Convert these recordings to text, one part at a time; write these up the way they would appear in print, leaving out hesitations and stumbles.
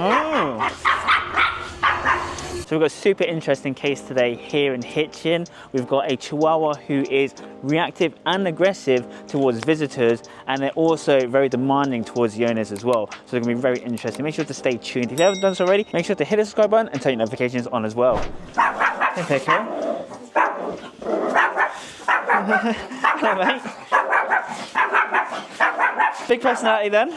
Oh. So we've got a super interesting case today here in Hitchin. We've got a Chihuahua who is reactive and aggressive towards visitors, and they're also very demanding towards the owners as well. So they're gonna be very interesting. Make sure to stay tuned. If you haven't done so already, make sure to hit the subscribe button and turn your notifications on as well. Hey, Pickle. Hello, mate. Big personality then.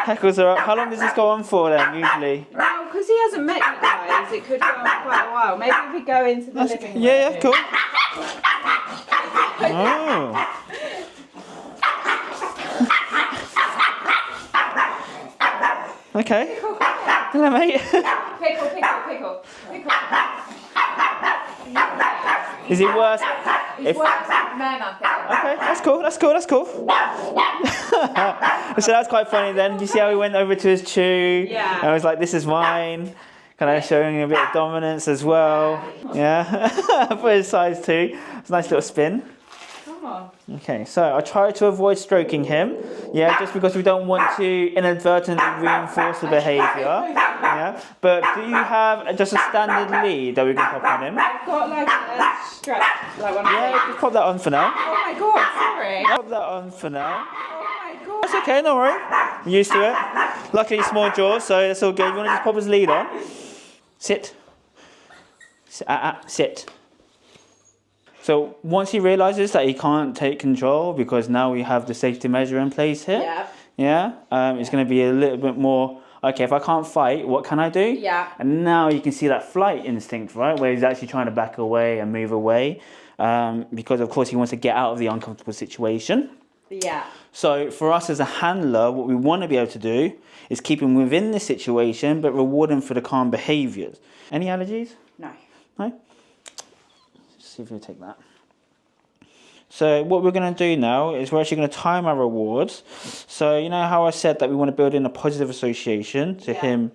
Heckles are up. How long does this go on for then, usually? Well, because he hasn't met you guys, it could go on quite a while. Maybe if we go into the living room. Yeah, cool. Oh. Okay. Hello, mate. Pickle. Is it worse? He's worse than men, I think. Okay, that's cool. So that's quite funny then. You see how he went over to his chew? Yeah. And I was like, this is mine. Kind of showing a bit of dominance as well. Yeah. For his size too. It's a nice little spin. Come on. Okay, so I try to avoid stroking him. Yeah, just because we don't want to inadvertently reinforce the behaviour. Yeah. But do you have just a standard lead that we can pop on him? I've got like a strap, like one of Yeah, these. just pop that on for now. Oh my god, sorry. Pop that on for now. Oh my god. That's okay, don't worry. I'm used to it. Luckily, small jaws, so that's all good. You want to just pop his lead on? Sit. Sit. So once he realises that he can't take control, because now we have the safety measure in place here. Yeah. It's going to be a little bit more, okay, if I can't fight, what can I do? Yeah. And now you can see that flight instinct, right? Where he's actually trying to back away and move away. Because of course he wants to get out of the uncomfortable situation. Yeah. So for us as a handler, what we want to be able to do is keep him within the situation, but reward him for the calm behaviours. Any allergies? No. No? Let's see if we take that. So what we're going to do now is we're actually going to time our rewards. So you know how I said that we want to build in a positive association to him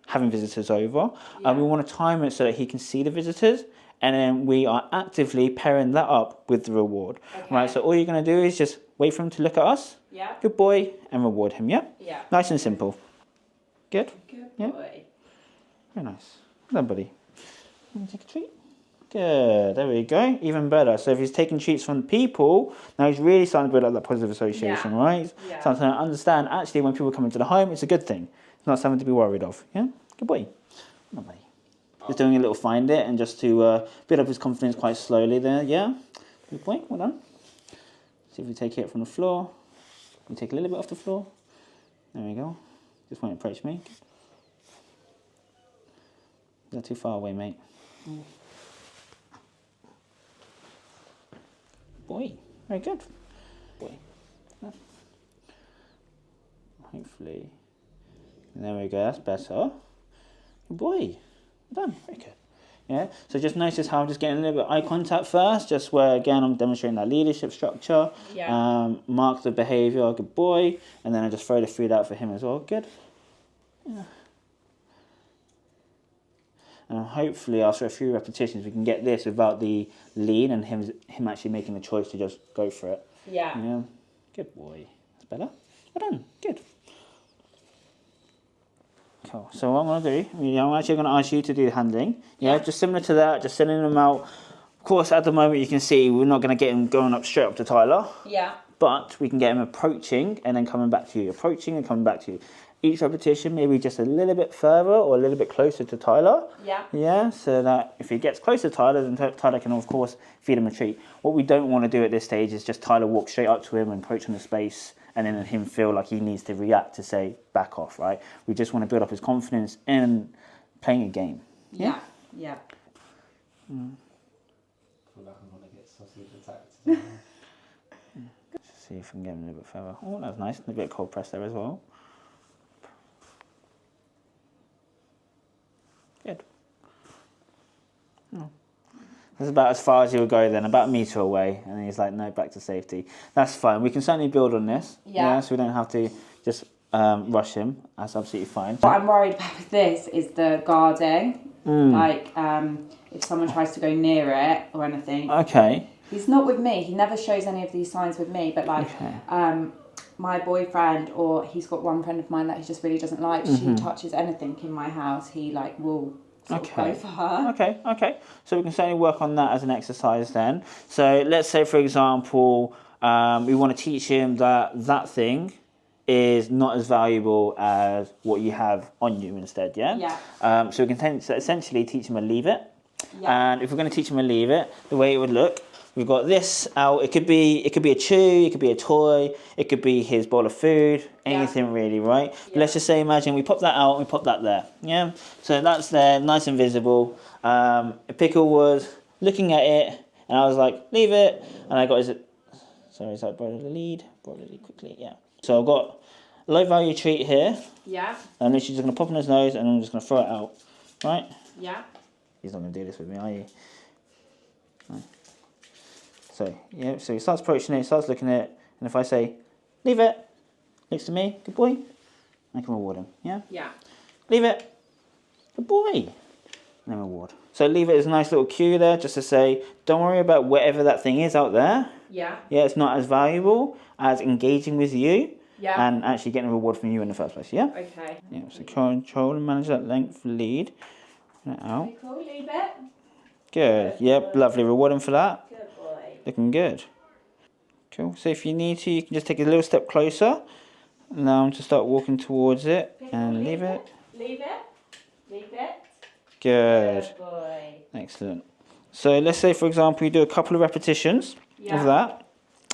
having visitors over? And we want to time it so that he can see the visitors. And then we are actively pairing that up with the reward. Okay. Right, so all you're going to do is just wait for him to look at us. Yeah. Good boy, and reward him, yeah? Yeah. Nice and simple. Good? Good boy. Yeah. Very nice. Well done, buddy. Want to take a treat? Good, there we go. Even better. So if he's taking treats from people, now he's really starting to build up that positive association, right? Yeah. Starting to understand, actually, when people come into the home, it's a good thing. It's not something to be worried of, yeah? Good boy. Come on, buddy. Just doing a little find it, and just to build up his confidence quite slowly there, yeah? Good point, well done. See if we take it from the floor. We take a little bit off the floor. There we go. Just won't approach me. You're too far away, mate. Boy, very good. Boy. Hopefully. There we go, that's better. Good boy. Done, very good. Yeah, so just notice how I'm just getting a little bit of eye contact first, just where again I'm demonstrating that leadership structure. Yeah. Mark the behaviour, good boy, and then I just throw the food out for him as well. Good. Yeah. And hopefully after a few repetitions we can get this without the lead and him actually making the choice to just go for it. Yeah. Yeah. Good boy. That's better. Well done. Good. Cool. So what I'm going to do, I'm actually going to ask you to do the handling. Yeah, just similar to that, just sending them out. Of course, at the moment you can see we're not going to get him going up straight up to Tyler. Yeah. But we can get him approaching and then coming back to you. Approaching and coming back to you. Each repetition maybe just a little bit further or a little bit closer to Tyler. Yeah. Yeah, so that if he gets closer to Tyler, then Tyler can of course feed him a treat. What we don't want to do at this stage is just Tyler walk straight up to him and approach on the space, and then him feel like he needs to react to say, back off, right? We just want to build up his confidence in playing a game. Yeah? Yeah. See if we can get him a little bit further. Oh, that's nice. A bit of cold press there as well. Good. Oh. That's about as far as he'll go then, about a metre away. And then he's like, no, back to safety. That's fine. We can certainly build on this. Yeah. So we don't have to just rush him. That's absolutely fine. What I'm worried about with this is the guarding. Like, if someone tries to go near it or anything. Okay. He's not with me. He never shows any of these signs with me. But like, my boyfriend, or he's got one friend of mine that he just really doesn't like, she touches anything in my house, he like will sort of go for her. Okay. So we can certainly work on that as an exercise then. So let's say, for example, we want to teach him that thing is not as valuable as what you have on you instead, yeah? So we can essentially teach him a leave it. And if we're going to teach him a leave it, the way it would look, we've got this out. It could be a chew, it could be a toy, it could be his bowl of food, anything really, right? But let's just say, imagine we pop that out and we pop that there, yeah? So that's there, nice and visible. Pickle was looking at it, and I was like, leave it, and I got his, sorry, so I brought the lead quickly, yeah. So I've got a low value treat here. Yeah. And literally just going to pop in his nose, and I'm just going to throw it out, right? Yeah. He's not going to do this with me, are you? No. So, yeah, so he starts approaching it, starts looking at it, and if I say, leave it, looks to me, good boy, I can reward him, yeah? Yeah. Leave it, good boy, and then reward. So leave it as a nice little cue there, just to say, don't worry about whatever that thing is out there. Yeah. Yeah, it's not as valuable as engaging with you. Yeah. And actually getting a reward from you in the first place, yeah? Okay. Yeah, so control and manage that length lead. Out. Okay, cool, leave it. Good. Yep, lovely. Reward him for that. Good boy. Looking good. Cool. So if you need to, you can just take a little step closer. Now to start walking towards it and leave it. Leave it. Leave it. Good. Good boy. Excellent. So let's say, for example, you do a couple of repetitions of that.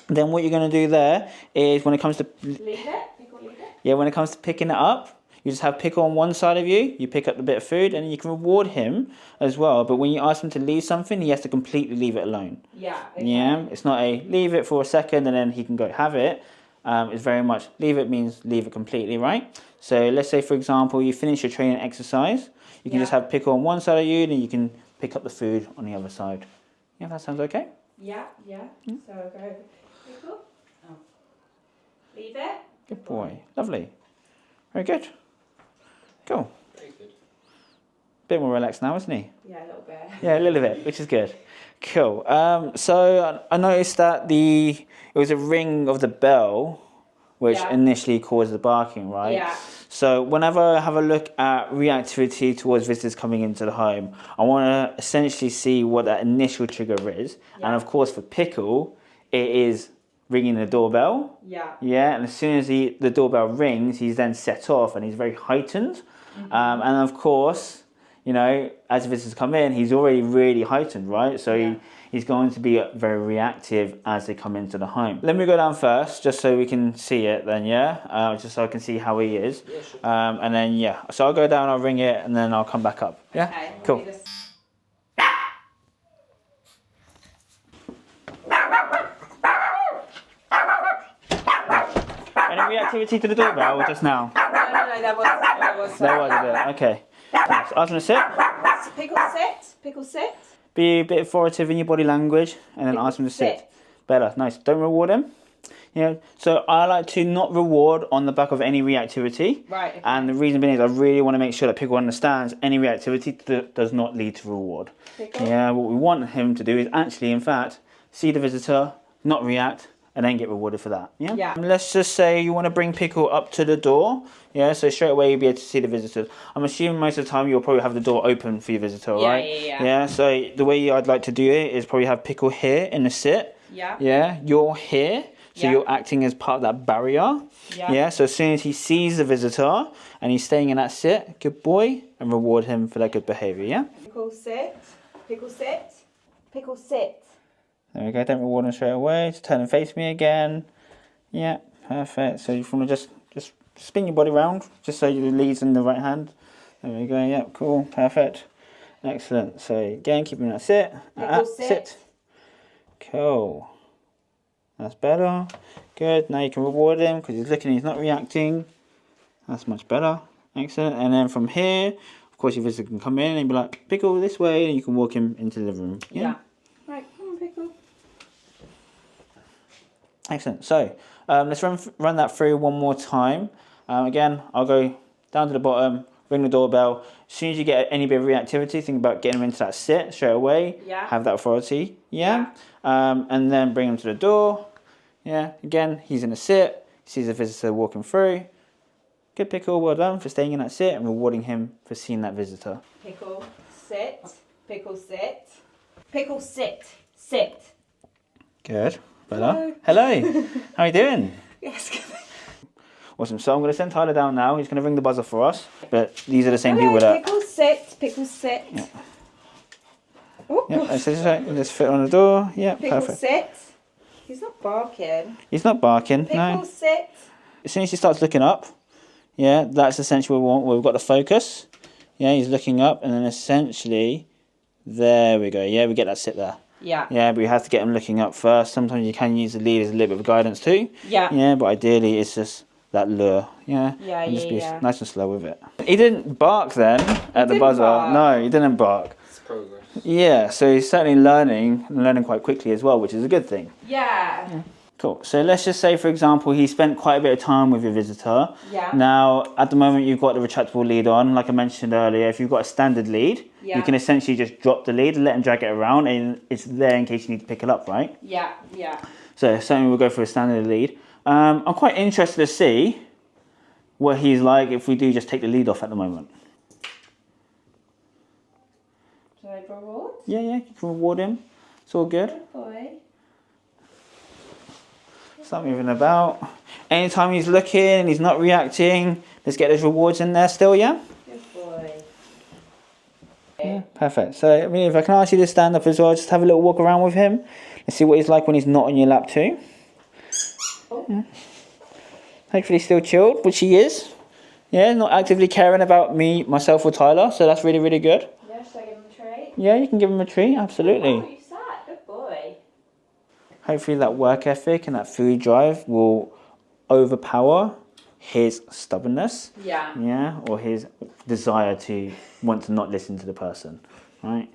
Then what you're going to do there is when it comes to... Leave it. Pickle, leave it. Yeah, when it comes to picking it up, you just have Pickle on one side of you, you pick up the bit of food, and you can reward him as well. But when you ask him to leave something, he has to completely leave it alone. Yeah. Okay. Yeah, it's not a leave it for a second and then he can go have it. It's very much leave it means leave it completely, right? So let's say, for example, you finish your training exercise. You can just have Pickle on one side of you, and then you can pick up the food on the other side. Yeah, that sounds okay? Yeah. So I'll go Pickle. Oh. Leave it. Good boy. Lovely. Very good. Cool. Very good. Bit more relaxed now, isn't he? Yeah, a little bit. Yeah, a little bit, which is good. Cool. So I noticed that it was a ring of the bell which initially caused the barking, right? Yeah. So whenever I have a look at reactivity towards visitors coming into the home, I want to essentially see what that initial trigger is. Yeah. And of course for Pickle, it is ringing the doorbell. Yeah. Yeah, and as soon as the doorbell rings, he's then set off and he's very heightened. And of course, you know, as visitors come in, he's already really heightened, right? So he's going to be very reactive as they come into the home. Let me go down first, just so we can see it then, just so I can see how he is. Yeah, sure. And then, so I'll go down, I'll ring it, and then I'll come back up. Yeah? Okay. Cool. Any reactivity to the doorbell or just now? No, there was. There was a bit, okay. So ask him to sit. Pickle sit. Pickle sit. Be a bit authoritative in your body language, and then ask him to sit. Better, nice. Don't reward him. So I like to not reward on the back of any reactivity. Right. Okay. And the reason being is I really want to make sure that Pickle understands any reactivity that does not lead to reward. Pickle. Yeah, what we want him to do is actually, in fact, see the visitor, not react, and then get rewarded for that. Yeah. Yeah. Let's just say you want to bring Pickle up to the door. Yeah. So straight away you'll be able to see the visitors. I'm assuming most of the time you'll probably have the door open for your visitor, right? Yeah. Yeah. So the way I'd like to do it is probably have Pickle here in the sit. Yeah. Yeah. You're here. So you're acting as part of that barrier. Yeah. So as soon as he sees the visitor and he's staying in that sit, good boy, and reward him for that good behaviour. Yeah. Pickle sit. Pickle sit. Pickle sit. There we go. Don't reward him straight away. Just turn and face me again. Yeah. Perfect. So you want to just spin your body around, just so your lead's in the right hand. There we go. Yeah. Cool. Perfect. Excellent. So again, keeping that sit. Sit. Cool. That's better. Good. Now you can reward him because he's looking, he's not reacting. That's much better. Excellent. And then from here, of course, your visitor can come in and be like, Pickle this way, and you can walk him into the living room. Yeah. Right. Come on, Pickle. Excellent. So let's run that through one more time. Again, I'll go down to the bottom, ring the doorbell. As soon as you get any bit of reactivity, think about getting him into that sit straight away. Yeah. Have that authority. Yeah. And then bring him to the door. Yeah. Again, he's in a sit. sees the visitor walking through. Good pickle, well done for staying in that sit and rewarding him for seeing that visitor. Pickle, sit, pickle, sit, pickle, sit, sit. Good. Hello. Hello. How are you doing? Yes. Awesome. So I'm going to send Tyler down now. He's going to ring the buzzer for us. But these are the same Hello, people that... Pickle, sit, pickle, sit. Yeah. Oh, Yeah, let's fit on the door. Yeah, pickle, perfect. sit. He's not barking. He's not barking, Pickle, no. sit. As soon as he starts looking up, yeah, that's essentially what we want. We've got the focus. Yeah, he's looking up, and then essentially, there we go. Yeah, we get that sit there. Yeah. Yeah, but we have to get him looking up first. Sometimes you can use the lead as a little bit of guidance too. Yeah. Yeah, but ideally it's just that lure. Yeah. Yeah, and just be yeah. nice and slow with it. He didn't bark then at the buzzer. Bark. No, he didn't bark. It's progress. Yeah, so he's certainly learning quite quickly as well, which is a good thing. Yeah. Cool. So let's just say, for example, he spent quite a bit of time with your visitor. Yeah. Now, at the moment, you've got the retractable lead on. Like I mentioned earlier, if you've got a standard lead, you can essentially just drop the lead and let him drag it around, and it's there in case you need to pick it up, right? Yeah, yeah. So certainly we'll go for a standard lead. I'm quite interested to see what he's like if we do just take the lead off at the moment. Should I reward? Yeah, you can reward him. It's all good. Good boy. Start moving about. Anytime he's looking and he's not reacting, let's get those rewards in there still, yeah? Good boy. Yeah, perfect. So, I mean, if I can ask you to stand up as well, just have a little walk around with him. Let's see what he's like when he's not on your lap too. Oh. Yeah. Hopefully he's still chilled, which he is. Yeah, not actively caring about me, myself or Tyler, so that's really, really good. Yeah, should I give him a treat? Yeah, you can give him a treat, absolutely. Oh, you sat. Good boy. Hopefully that work ethic and that food drive will overpower his stubbornness. Yeah. Yeah, or his desire to want to not listen to the person, right?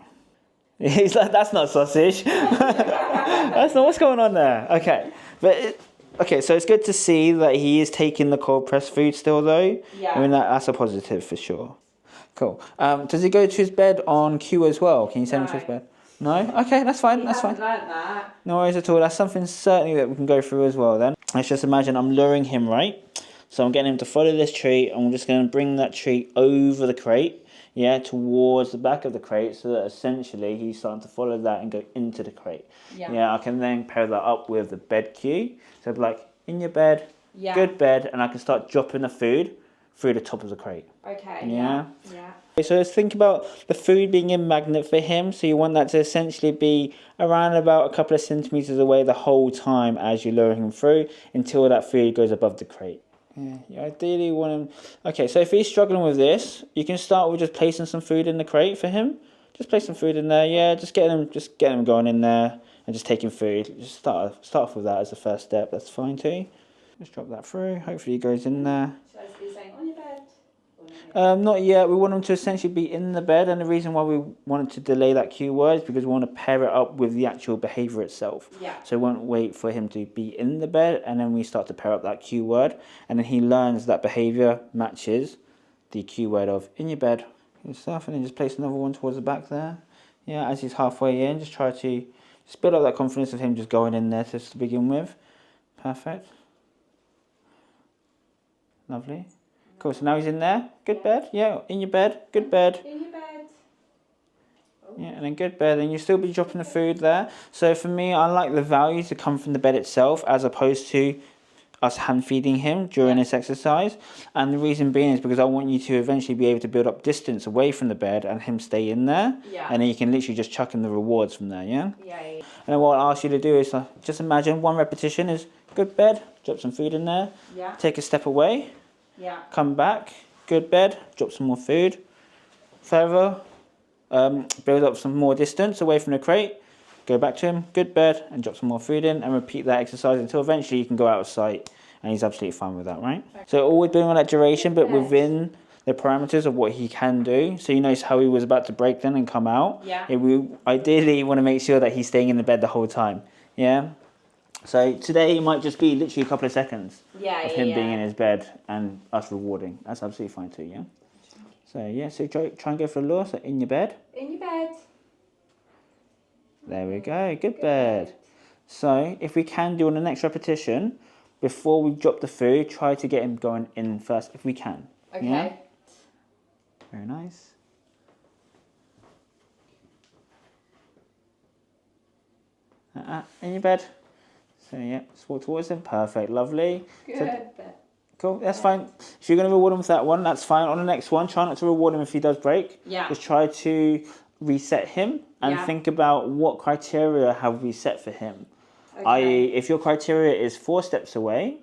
He's like, that's not sausage. That's not what's going on there. Okay, okay, so it's good to see that he is taking the cold pressed food still, though. Yeah. I mean, that's a positive for sure. Cool. Does he go to his bed on cue as well? Can you send him to his bed? No? Okay, that's fine, that's fine. Learned that. No worries at all. That's something certainly that we can go through as well then. Let's just imagine I'm luring him, right? So I'm getting him to follow this treat. I'm just going to bring that treat over the crate, yeah, towards the back of the crate, so that essentially he's starting to follow that and go into the crate. Yeah, I can then pair that up with the bed cue. So I'd be like, in your bed, good bed, and I can start dropping the food through the top of the crate. Okay. Yeah. Yeah. So let's think about the food being a magnet for him. So you want that to essentially be around about a couple of centimetres away the whole time as you lure him through until that food goes above the crate. Yeah, you ideally want him... Okay, so if he's struggling with this, you can start with just placing some food in the crate for him. Just place some food in there, yeah. Just getting him going in there and just taking food. Just start off with that as the first step. That's fine too. Just drop that through. Hopefully he goes in there. Should I be saying on your bed? Not yet. We want him to essentially be in the bed, and the reason why we wanted to delay that cue word is because we want to pair it up with the actual behaviour itself. Yeah. So we won't wait for him to be in the bed, and then we start to pair up that cue word, and then he learns that behaviour matches the cue word of in your bed and stuff, and then just place another one towards the back there. Yeah, as he's halfway in, just try to just build up that confidence of him just going in there just to begin with. Perfect. Lovely. Cool, so now he's in there. Good bed. Yeah, in your bed. Good bed. In your bed. Yeah, and then good bed. And you'll still be dropping the food there. So for me, I like the value to come from the bed itself as opposed to us hand feeding him during this exercise. And the reason being is because I want you to eventually be able to build up distance away from the bed and him stay in there. Yeah. And then you can literally just chuck in the rewards from there, yeah? Yeah. And then what I'll ask you to do is just imagine one repetition is good bed, drop some food in there, Yeah. take a step away. Yeah. Come back, good bed, drop some more food. Further, build up some more distance away from the crate. Go back to him, good bed, and drop some more food in, and repeat that exercise until eventually you can go out of sight, and he's absolutely fine with that, right? Okay. So always building on that duration, but within the parameters of what he can do. So you notice how he was about to break then and come out. Yeah. We ideally want to make sure that he's staying in the bed the whole time. Yeah. So today it might just be literally a couple of seconds of him being in his bed and us rewarding. That's absolutely fine too, yeah? So yeah, so try and go for the lure. So in your bed. In your bed. There we go, good bed. So if we can do on the next repetition, before we drop the food, try to get him going in first if we can. Okay. Yeah? Very nice. In your bed. So yeah, just walk towards him. Perfect, lovely. Good. So, cool, that's fine. If you're going to reward him for that one, that's fine. On the next one, try not to reward him if he does break. Yeah. Just try to reset him and think about what criteria have we set for him. Okay. I.e., if your criteria is 4 steps away,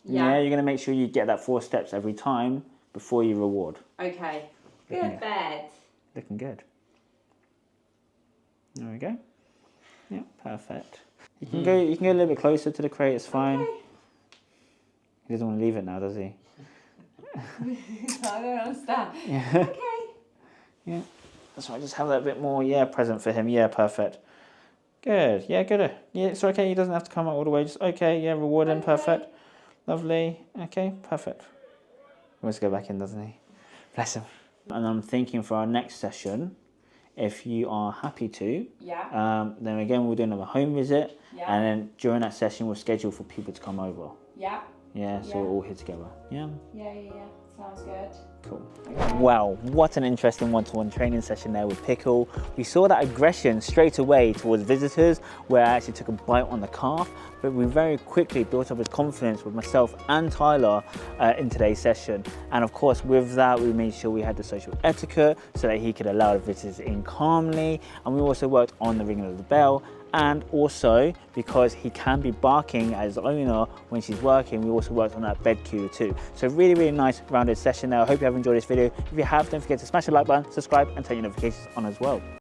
you're going to make sure you get that 4 steps every time before you reward. Okay. Good bed. Looking good. There we go. Yeah, perfect. You can go. You can go a little bit closer to the crate. It's fine. Okay. He doesn't want to leave it now, does he? I don't understand. Yeah. Okay. Yeah. That's right. Just have that bit more. Yeah, present for him. Yeah, perfect. Good. Yeah, good. Yeah, it's okay. He doesn't have to come out all the way. Just okay. Yeah, reward him. Perfect. Lovely. Okay, perfect. He wants to go back in, doesn't he? Bless him. And I'm thinking for our next session, if you are happy to, then again we'll do another home visit, and then during that session we'll schedule for people to come over. So we're all here together. Yeah. Sounds good. Cool. Okay. Wow, what an interesting one-to-one training session there with Pickle. We saw that aggression straight away towards visitors, where I actually took a bite on the calf, but we very quickly built up his confidence with myself and Tyler in today's session. And of course, with that, we made sure we had the social etiquette so that he could allow the visitors in calmly. And we also worked on the ringing of the bell. And also, because he can be barking at his owner when she's working, we also worked on that bed cue too. So really, really nice rounded session there. I hope you have enjoyed this video. If you have, don't forget to smash the like button, subscribe, and turn your notifications on as well.